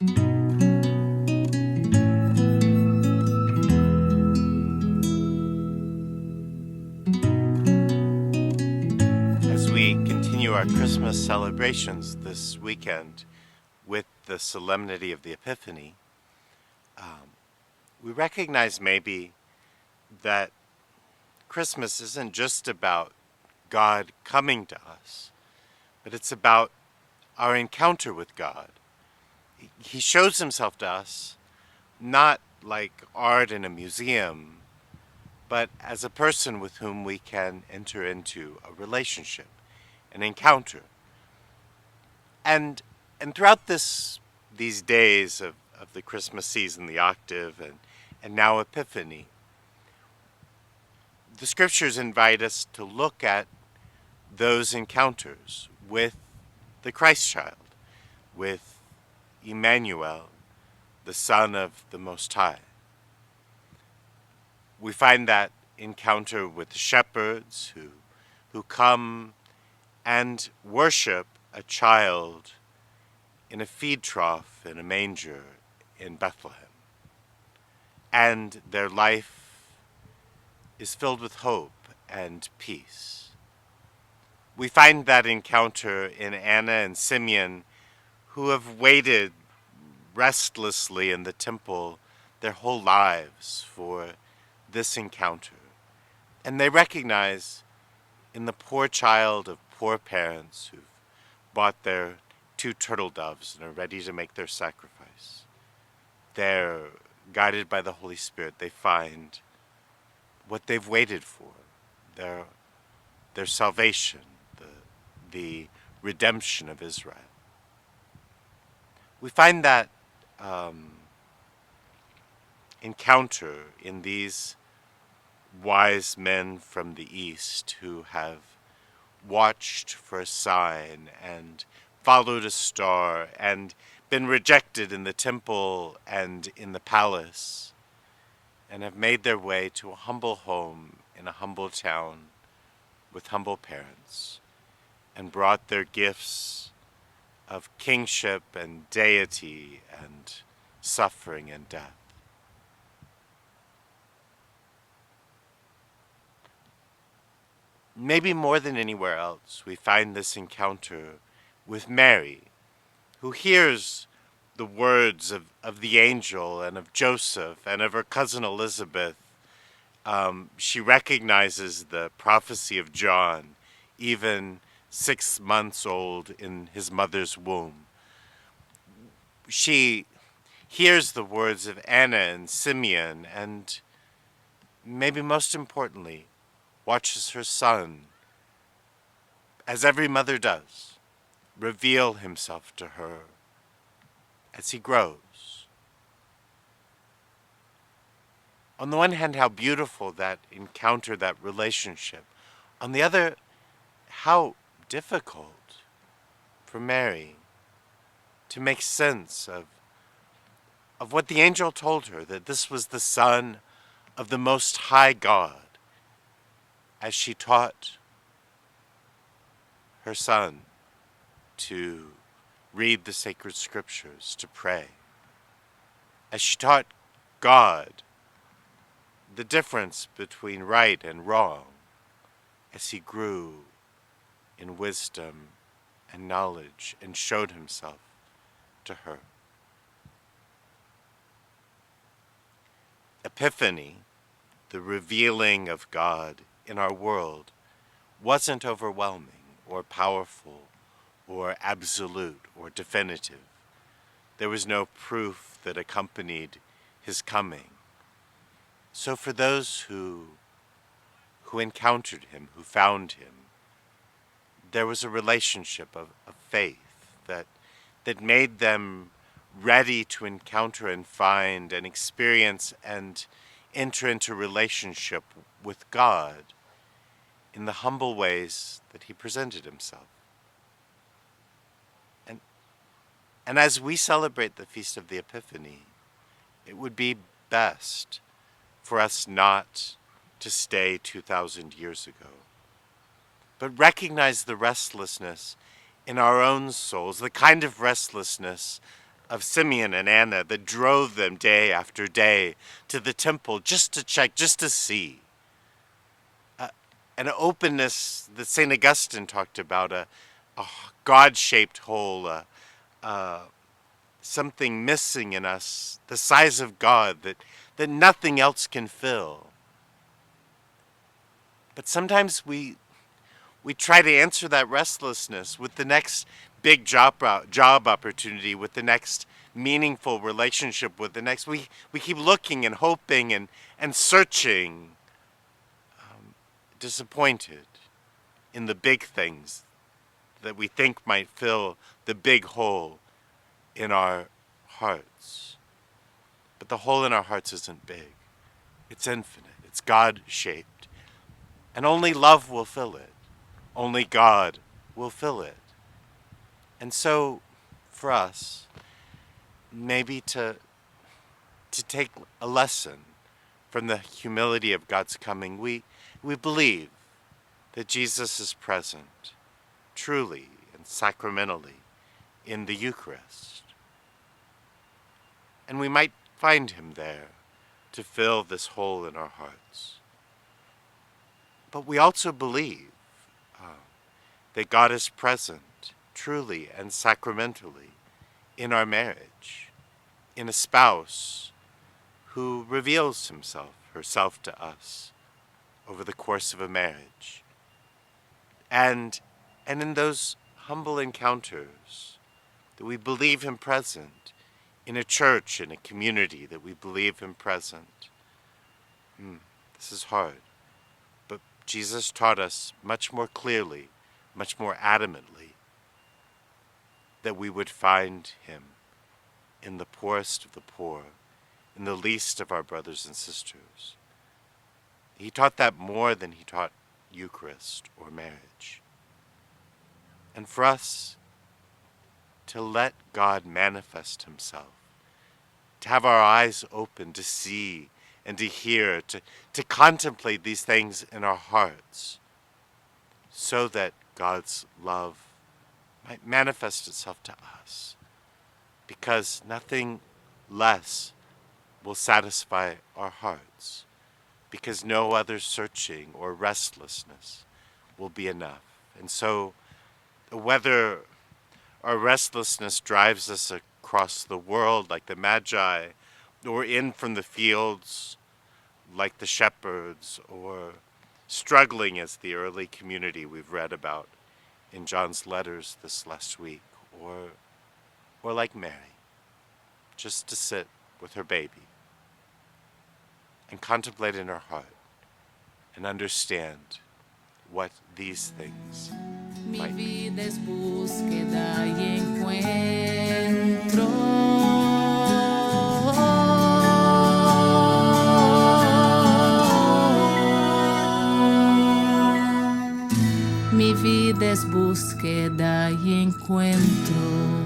As we continue our Christmas celebrations this weekend with the solemnity of the Epiphany, we recognize maybe that Christmas isn't just about God coming to us, but it's about our encounter with God. He shows himself to us not like art in a museum, but as a person with whom we can enter into a relationship, an encounter. And throughout these days of the Christmas season, the octave and now Epiphany, the scriptures invite us to look at those encounters with the Christ child, with Emmanuel, the Son of the Most High. We find that encounter with the shepherds who come and worship a child in a feed trough in a manger in Bethlehem. And their life is filled with hope and peace. We find that encounter in Anna and Simeon, who have waited restlessly in the temple their whole lives for this encounter. And they recognize in the poor child of poor parents who've bought their 2 turtle doves and are ready to make their sacrifice. They're guided by the Holy Spirit. They find what they've waited for, their salvation, the redemption of Israel. We find that encounter in these wise men from the East who have watched for a sign and followed a star and been rejected in the temple and in the palace, and have made their way to a humble home in a humble town with humble parents, and brought their gifts of kingship and deity and suffering and death. Maybe more than anywhere else, we find this encounter with Mary, who hears the words of the angel and of Joseph and of her cousin Elizabeth. She recognizes the prophecy of John, even 6 months old in his mother's womb. She hears the words of Anna and Simeon, and maybe most importantly, watches her son, as every mother does, reveal himself to her as he grows. On the one hand, how beautiful that encounter, that relationship. On the other, how difficult for Mary to make sense of what the angel told her, that this was the Son of the Most High God, as she taught her son to read the sacred scriptures, to pray, as she taught God the difference between right and wrong, as he grew in wisdom and knowledge and showed himself to her. Epiphany, the revealing of God in our world, wasn't overwhelming or powerful or absolute or definitive. There was no proof that accompanied his coming. So for those who encountered him, who found him, there was a relationship of faith that made them ready to encounter and find and experience and enter into relationship with God in the humble ways that he presented himself. And as we celebrate the Feast of the Epiphany, it would be best for us not to stay 2,000 years ago, but recognize the restlessness in our own souls, the kind of restlessness of Simeon and Anna that drove them day after day to the temple just to check, just to see. An openness that St. Augustine talked about, a God-shaped hole, something missing in us, the size of God that nothing else can fill. But sometimes we try to answer that restlessness with the next big job opportunity, with the next meaningful relationship, with the next. We keep looking and hoping and searching, disappointed in the big things that we think might fill the big hole in our hearts. But the hole in our hearts isn't big. It's infinite. It's God-shaped. And only love will fill it. Only God will fill it. And so, for us, maybe to take a lesson from the humility of God's coming, we believe that Jesus is present, truly and sacramentally, in the Eucharist. And we might find him there to fill this hole in our hearts. But we also believe that God is present, truly and sacramentally, in our marriage, in a spouse who reveals himself, herself to us over the course of a marriage. And in those humble encounters, that we believe him present, in a church, in a community, that we believe him present. This is hard. But Jesus taught us much more clearly, much more adamantly, that we would find him in the poorest of the poor, in the least of our brothers and sisters. He taught that more than he taught Eucharist or marriage. And for us to let God manifest himself, to have our eyes open to see and to hear, to contemplate these things in our hearts, so that God's love might manifest itself to us, because nothing less will satisfy our hearts, because no other searching or restlessness will be enough. And so, whether our restlessness drives us across the world like the Magi, or in from the fields like the shepherds, or struggling as the early community we've read about in John's letters this last week, or like Mary, just to sit with her baby and contemplate in her heart and understand what these things might be. Mi vida es búsqueda y encuentro. Mi vida es búsqueda y encuentro.